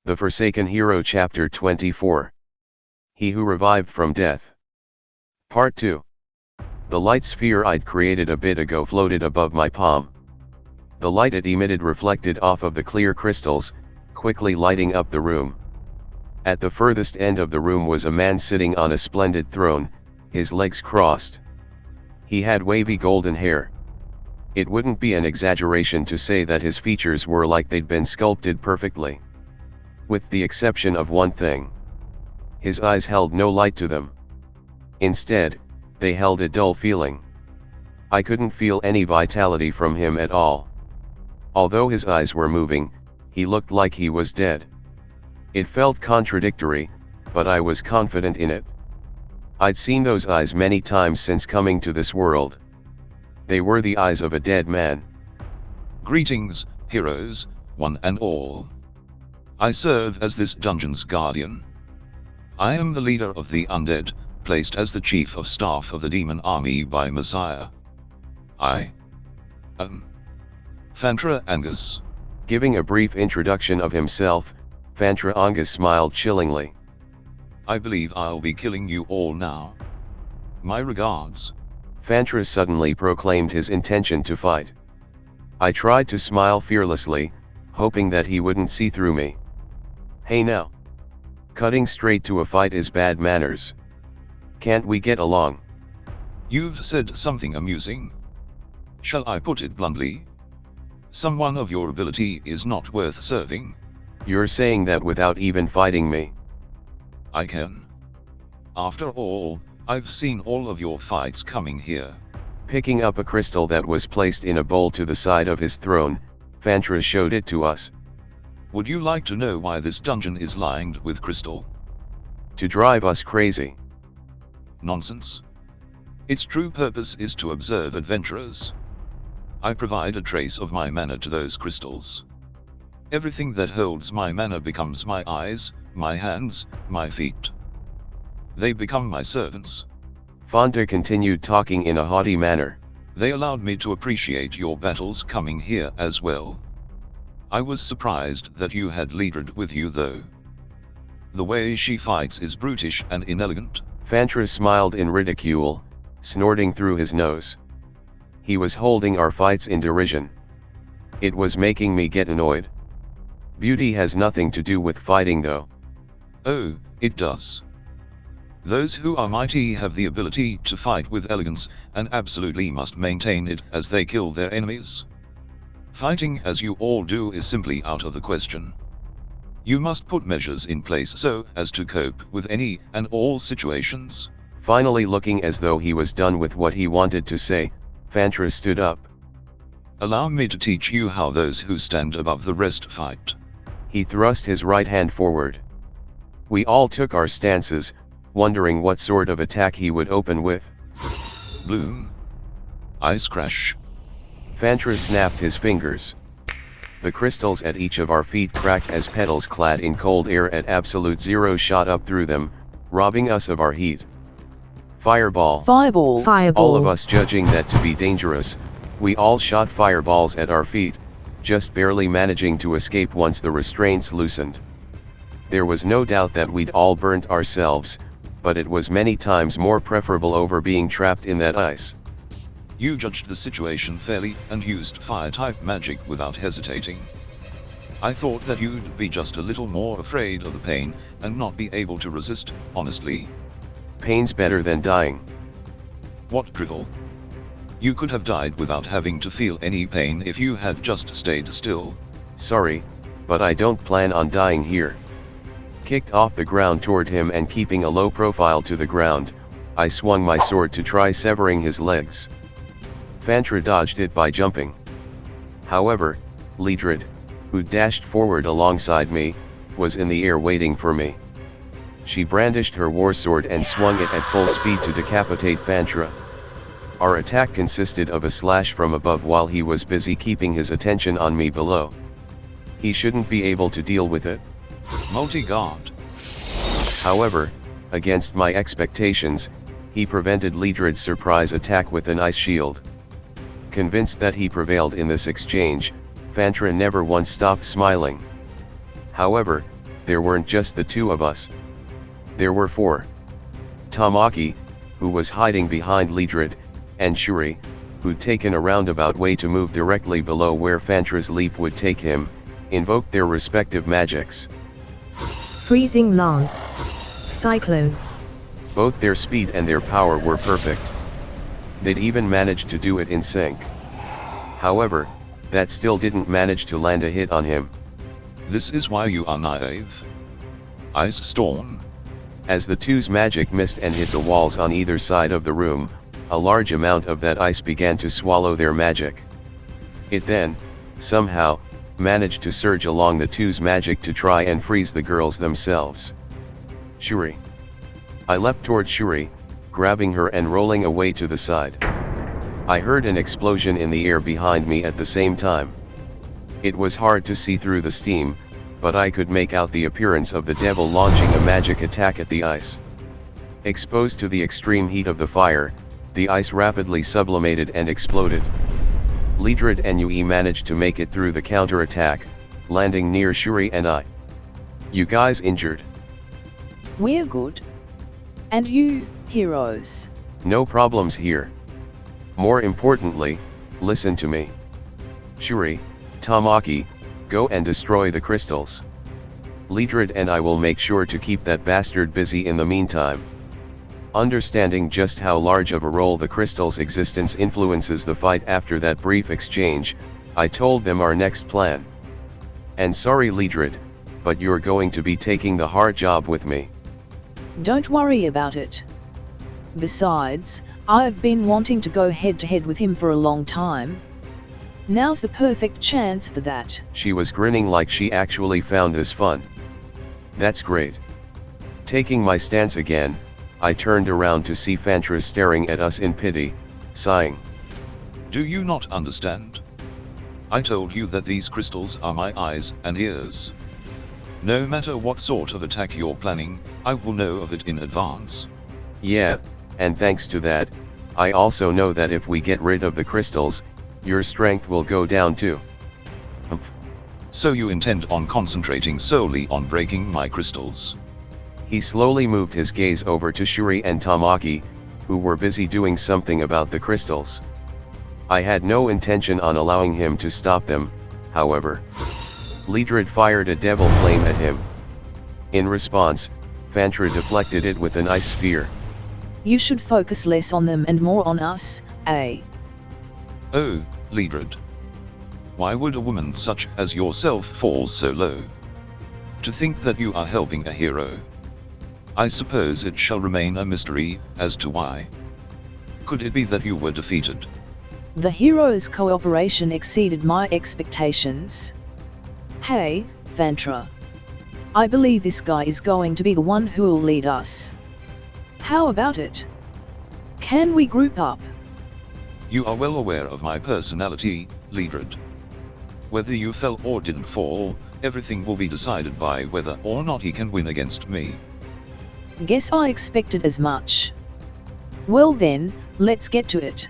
The Forsaken Hero Chapter 24. He Who Revived from Death. Part 2. The light sphere I'd created a bit ago floated above my palm. The light it emitted reflected off of the clear crystals, quickly lighting up the room. At the furthest end of the room was a man sitting on a splendid throne, his legs crossed. He had wavy golden hair. It wouldn't be an exaggeration to say that his features were like they'd been sculpted perfectly. With the exception of one thing. His eyes held no light to them. Instead, they held a dull feeling. I couldn't feel any vitality from him at all. Although his eyes were moving, he looked like he was dead. It felt contradictory, but I was confident in it. I'd seen those eyes many times since coming to this world. They were the eyes of a dead man. Greetings, heroes, one and all. I serve as this dungeon's guardian. I am the leader of the undead, placed as the chief of staff of the demon army by Messiah. I am V1Ch Angus. Giving a brief introduction of himself, V1Ch Angus smiled chillingly. I believe I'll be killing you all now. My regards. V1Ch suddenly proclaimed his intention to fight. I tried to smile fearlessly, hoping that he wouldn't see through me. Hey now. Cutting straight to a fight is bad manners. Can't we get along? You've said something amusing. Shall I put it bluntly? Someone of your ability is not worth serving. You're saying that without even fighting me? I can. After all, I've seen all of your fights coming here. Picking up a crystal that was placed in a bowl to the side of his throne, V1Ch showed it to us. Would you like to know why this dungeon is lined with crystal? To drive us crazy. Nonsense. Its true purpose is to observe adventurers. I provide a trace of my mana to those crystals. Everything that holds my mana becomes my eyes, my hands, my feet. They become my servants. V1Ch continued talking in a haughty manner. They allowed me to appreciate your battles coming here as well. I was surprised that you had Leadred with you though. The way she fights is brutish and inelegant. V1Ch smiled in ridicule, snorting through his nose. He was holding our fights in derision. It was making me get annoyed. Beauty has nothing to do with fighting though. Oh, it does. Those who are mighty have the ability to fight with elegance, and absolutely must maintain it as they kill their enemies. Fighting as you all do is simply out of the question. You must put measures in place so as to cope with any and all situations. Finally, looking as though he was done with what he wanted to say, V1Ch stood up. Allow me to teach you how those who stand above the rest fight. He thrust his right hand forward. We all took our stances, wondering what sort of attack he would open with. Bloom. Ice crash. V1Ch snapped his fingers. The crystals at each of our feet cracked as petals clad in cold air at absolute zero shot up through them, robbing us of our heat. Fireball. Fireball. Fireball. All of us judging that to be dangerous, we all shot fireballs at our feet, just barely managing to escape once the restraints loosened. There was no doubt that we'd all burnt ourselves, but it was many times more preferable over being trapped in that ice. You judged the situation fairly and used fire-type magic without hesitating. I thought that you'd be just a little more afraid of the pain and not be able to resist, honestly. Pain's better than dying. What drivel? You could have died without having to feel any pain if you had just stayed still. Sorry, but I don't plan on dying here. Kicked off the ground toward him and keeping a low profile to the ground, I swung my sword to try severing his legs. V1Ch dodged it by jumping. However, Leadred, who dashed forward alongside me, was in the air waiting for me. She brandished her war sword and swung it at full speed to decapitate V1Ch. Our attack consisted of a slash from above while he was busy keeping his attention on me below. He shouldn't be able to deal with it. Multi-guard. However, against my expectations, he prevented Leadred's surprise attack with an ice shield. Convinced that he prevailed in this exchange, V1Ch never once stopped smiling. However, there weren't just the two of us. There were four. Tamaki, who was hiding behind Lidred, and Shuri, who'd taken a roundabout way to move directly below where Fantra's leap would take him, invoked their respective magics. Freezing Lance. Cyclone. Both their speed and their power were perfect. They'd even managed to do it in sync. However, that still didn't manage to land a hit on him. This is why you are naive. Ice Storm. As the two's magic missed and hit the walls on either side of the room, a large amount of that ice began to swallow their magic. It then, somehow, managed to surge along the two's magic to try and freeze the girls themselves. Shuri. I leapt toward Shuri, grabbing her and rolling away to the side. I heard an explosion in the air behind me at the same time. It was hard to see through the steam, but I could make out the appearance of the devil launching a magic attack at the ice. Exposed to the extreme heat of the fire, the ice rapidly sublimated and exploded. Lidred and Yui managed to make it through the counter-attack, landing near Shuri and I. You guys injured? We're good. And you, heroes? No problems here. More importantly, listen to me. Shuri, Tamaki, go and destroy the crystals. Lidred and I will make sure to keep that bastard busy in the meantime. Understanding just how large of a role the crystal's existence influences the fight after that brief exchange, I told them our next plan. And sorry Lidred, but you're going to be taking the hard job with me. Don't worry about it. Besides, I've been wanting to go head-to-head with him for a long time. Now's the perfect chance for that. She was grinning like she actually found this fun. That's great. Taking my stance again, I turned around to see Fantra staring at us in pity, sighing. Do you not understand? I told you that these crystals are my eyes and ears. No matter what sort of attack you're planning, I will know of it in advance. Yeah, and thanks to that, I also know that if we get rid of the crystals, your strength will go down too. Humph. So you intend on concentrating solely on breaking my crystals? He slowly moved his gaze over to Shuri and Tamaki, who were busy doing something about the crystals. I had no intention on allowing him to stop them, however. Lidred fired a devil flame at him. In response, Fantra deflected it with an ice sphere. You should focus less on them and more on us, eh? Oh, Lidred. Why would a woman such as yourself fall so low? To think that you are helping a hero. I suppose it shall remain a mystery as to why. Could it be that you were defeated? The heroes' cooperation exceeded my expectations. Hey, Fantra. I believe this guy is going to be the one who'll lead us. How about it? Can we group up? You are well aware of my personality, Lidred. Whether you fell or didn't fall, everything will be decided by whether or not he can win against me. Guess I expected as much. Well then, let's get to it.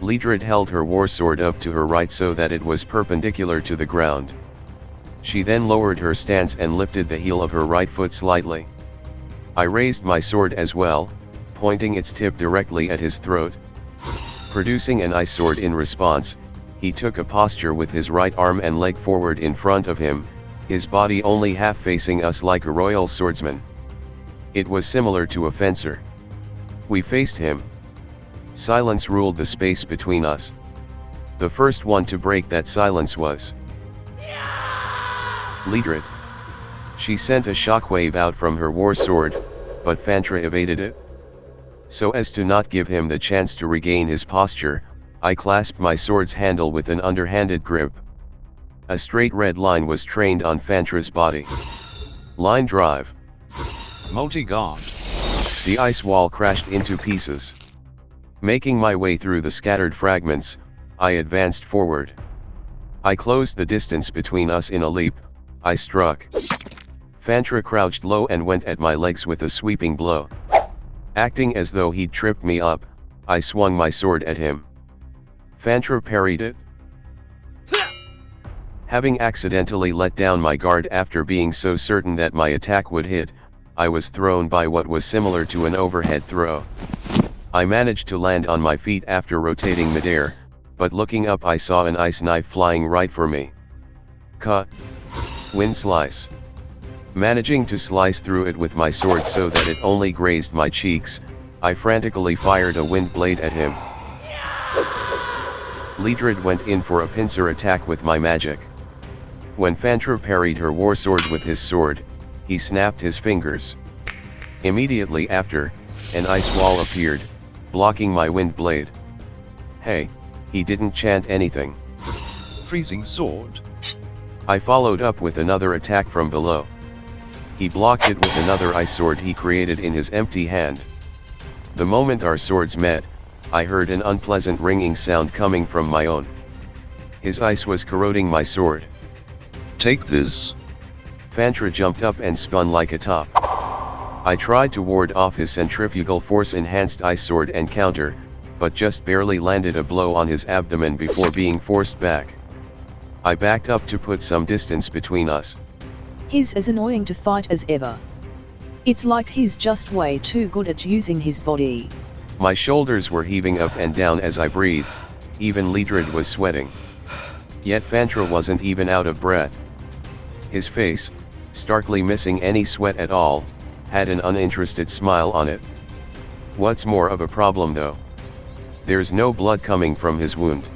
Lidred held her war sword up to her right so that it was perpendicular to the ground. She then lowered her stance and lifted the heel of her right foot slightly. I raised my sword as well, pointing its tip directly at his throat. Producing an ice sword in response, he took a posture with his right arm and leg forward in front of him, his body only half facing us like a royal swordsman. It was similar to a fencer. We faced him. Silence ruled the space between us. The first one to break that silence was Lidred. She sent a shockwave out from her war sword, but Fantra evaded it. So as to not give him the chance to regain his posture, I clasped my sword's handle with an underhanded grip. A straight red line was trained on Fantra's body. Line drive. Multi-guard. The ice wall crashed into pieces. Making my way through the scattered fragments, I advanced forward. I closed the distance between us in a leap. I struck. Fantra crouched low and went at my legs with a sweeping blow. Acting as though he'd tripped me up, I swung my sword at him. Fantra parried it. Having accidentally let down my guard after being so certain that my attack would hit, I was thrown by what was similar to an overhead throw. I managed to land on my feet after rotating midair, but looking up I saw an ice knife flying right for me. Cut. Wind slice. Managing to slice through it with my sword so that it only grazed my cheeks, I frantically fired a wind blade at him. Leedred went in for a pincer attack with my magic. When Fantra parried her war sword with his sword, he snapped his fingers. Immediately after, an ice wall appeared, blocking my wind blade. Hey, he didn't chant anything. Freezing sword. I followed up with another attack from below. He blocked it with another ice sword he created in his empty hand. The moment our swords met, I heard an unpleasant ringing sound coming from my own. His ice was corroding my sword. Take this. Fantra jumped up and spun like a top. I tried to ward off his centrifugal force enhanced ice sword and counter, but just barely landed a blow on his abdomen before being forced back. I backed up to put some distance between us. He's as annoying to fight as ever. It's like he's just way too good at using his body. My shoulders were heaving up and down as I breathed, even Leedred was sweating. Yet Fantra wasn't even out of breath. His face, starkly missing any sweat at all, had an uninterested smile on it. What's more of a problem though? There's no blood coming from his wound.